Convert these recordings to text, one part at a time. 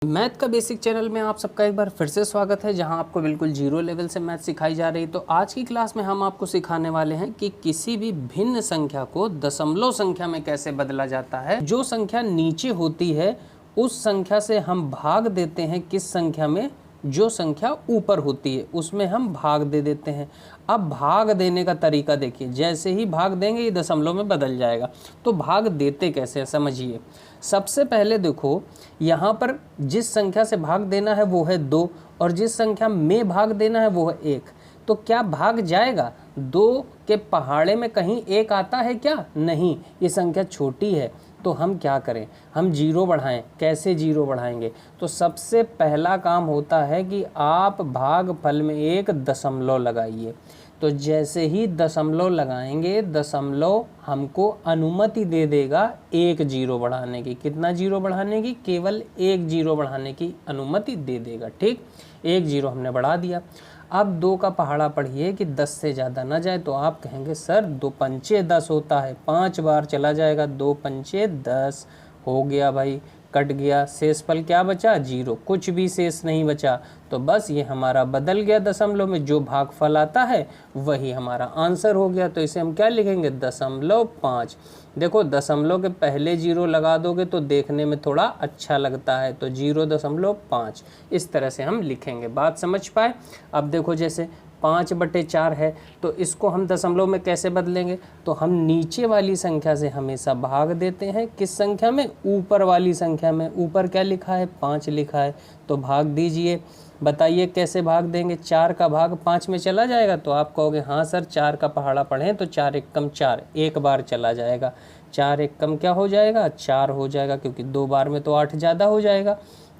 Math का basic channel में आप सबका एक बार फिर से स्वागत है, जहां आपको बिल्कुल जीरो लेवल से मैथ सिखाई जा रही है। तो आज की क्लास में हम आपको सिखाने वाले हैं कि किसी भी भिन्न संख्या को दशमलव संख्या में कैसे बदला जाता है। जो संख्या नीचे होती है उस संख्या से हम भाग देते हैं किस संख्या में, जो संख्या ऊपर होती है उसमें हम भाग दे देते हैं। अब भाग देने का तरीका देखिए, जैसे ही भाग देंगे ये दशमलव में बदल जाएगा। तो भाग देते कैसे हैं समझिए। सबसे पहले देखो, यहाँ पर जिस संख्या से भाग देना है वो है 2 और जिस संख्या में भाग देना है वो है 1। तो क्या भाग जाएगा? 2 के पहाड़े में कहीं 1 आता है क्या? नहीं, ये संख्या छोटी है। तो हम क्या करें, हम जीरो बढ़ाएं। कैसे जीरो बढ़ाएंगे? तो सबसे पहला काम होता है कि आप भागफल में एक दशमलव लगाइए। तो जैसे ही दशमलव लगाएंगे, दशमलव हमको अनुमति दे देगा एक जीरो बढ़ाने की। कितना जीरो बढ़ाने की? केवल एक जीरो बढ़ाने की अनुमति दे देगा। ठीक, एक जीरो हमने बढ़ा दिया। अब 2 का पहाड़ा पढ़िए कि 10 से ज़्यादा ना जाए। तो आप कहेंगे सर 2 पंचे 10 होता है, 5 बार चला जाएगा। 2 पंचे 10 हो गया भाई, कट गया। शेष फल क्या बचा? जीरो। कुछ भी शेष नहीं बचा। तो बस ये हमारा बदल गया दशमलव में। जो भागफल आता है वही हमारा आंसर हो गया। तो इसे हम क्या लिखेंगे? 0.5। देखो, दशमलव के पहले जीरो लगा दोगे तो देखने में थोड़ा अच्छा लगता है। तो 0.5 इस तरह से हम लिखेंगे। बात समझ पाए? अब देखो, जैसे 5/4 है तो इसको हम दशमलव में कैसे बदलेंगे? तो हम नीचे वाली संख्या से हमेशा भाग देते हैं। किस संख्या में? ऊपर वाली संख्या में। ऊपर क्या लिखा है? 5 लिखा है। तो भाग दीजिए। बताइए कैसे भाग देंगे? 4 का भाग 5 में चला जाएगा। तो आप कहोगे हाँ सर, 4 का पहाड़ा पढ़ें तो 4 एकम 4, एक बार चला जाएगा। 4 एकम क्या हो जाएगा? 4 हो जाएगा, क्योंकि 2 बार में तो 8 ज़्यादा हो जाएगा।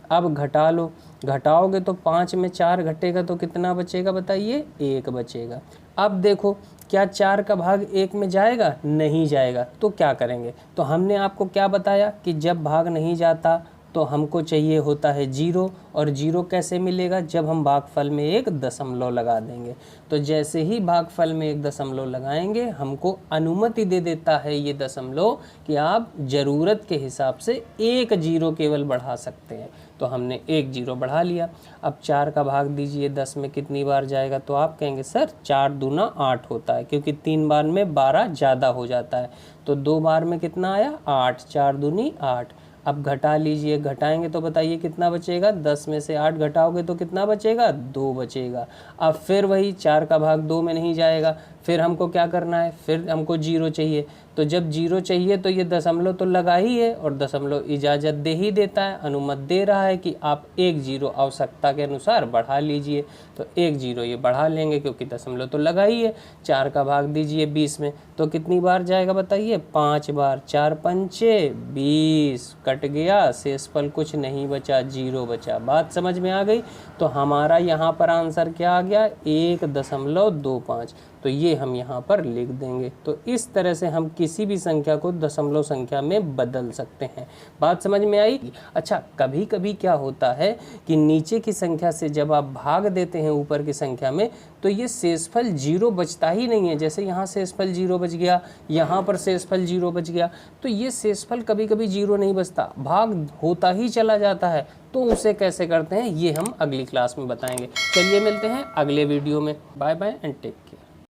अब घटा लो, घटाओगे तो 5 में 4 घटेगा तो कितना बचेगा? बताइए, 1 बचेगा। अब देखो, क्या 4 का भाग 1 में जाएगा? नहीं जाएगा। तो क्या करेंगे? तो हमने आपको क्या बताया कि जब भाग नहीं जाता तो हमको चाहिए होता है जीरो। और जीरो कैसे मिलेगा? जब हम भागफल में एक दशमलव लगा देंगे। तो जैसे ही भागफल में एक दशमलव लगाएंगे, हमको अनुमति दे देता है ये दशमलव कि आप ज़रूरत के हिसाब से एक जीरो केवल बढ़ा सकते हैं। तो हमने एक जीरो बढ़ा लिया। अब 4 का भाग दीजिए 10 में कितनी बार जाएगा? तो आप कहेंगे सर 4 दूना 8 होता है, क्योंकि 3 बार में 12 ज़्यादा हो जाता है। तो 2 बार में कितना आया? 8। 4 दूनी 8। अब घटा लीजिए, घटाएंगे तो बताइए कितना बचेगा? 10 में से 8 घटाओगे तो कितना बचेगा? 2 बचेगा। अब फिर वही 4 का भाग 2 में नहीं जाएगा। फिर हमको क्या करना है? फिर हमको जीरो चाहिए। तो जब जीरो चाहिए तो ये दशमलव तो लगा ही है, और दशमलव इजाज़त दे ही देता है, अनुमति दे रहा है कि आप एक जीरो आवश्यकता के अनुसार बढ़ा लीजिए। तो एक जीरो ये बढ़ा लेंगे, क्योंकि दशमलव तो लगा ही है। 4 का भाग दीजिए 20 में, तो कितनी बार जाएगा बताइए? 5 बार। 4 पंचे 20, कट गया। शेषफल कुछ नहीं बचा, जीरो बचा। बात समझ में आ गई? तो हमारा यहाँ पर आंसर क्या आ गया? 1.25। तो ये हम यहाँ पर लिख देंगे। तो इस तरह से हम किसी भी संख्या को दशमलव संख्या में बदल सकते हैं। बात समझ में आई? अच्छा, कभी कभी क्या होता है कि नीचे की संख्या से जब आप भाग देते हैं ऊपर की संख्या में, तो ये शेषफल जीरो बचता ही नहीं है। जैसे यहाँ शेषफल जीरो बच गया, यहाँ पर शेषफल जीरो बच गया, तो ये शेषफल कभी कभी जीरो नहीं बचता, भाग होता ही चला जाता है। तो उसे कैसे करते हैं ये हम अगली क्लास में बताएंगे। चलिए मिलते हैं अगले वीडियो में। Bye bye and take care.